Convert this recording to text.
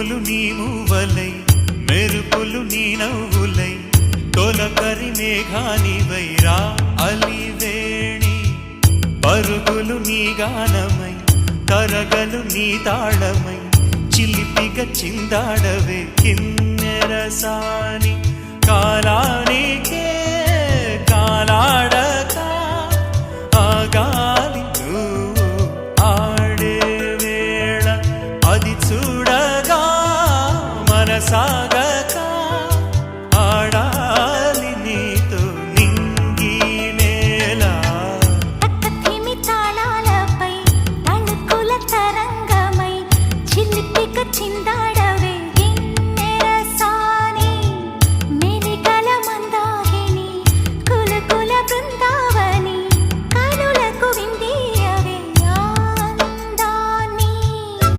పువ్వులు నీ మూవలై మెరుపులు నీ నవ్వులై తొలకరి మేఘానివై రా అలివేణి పరుగులు నీ గానమై తరగలు నీ తాళమై చిలిపిగా చిందాడవే కిన్నెరసాని కాలానికే కాలాడ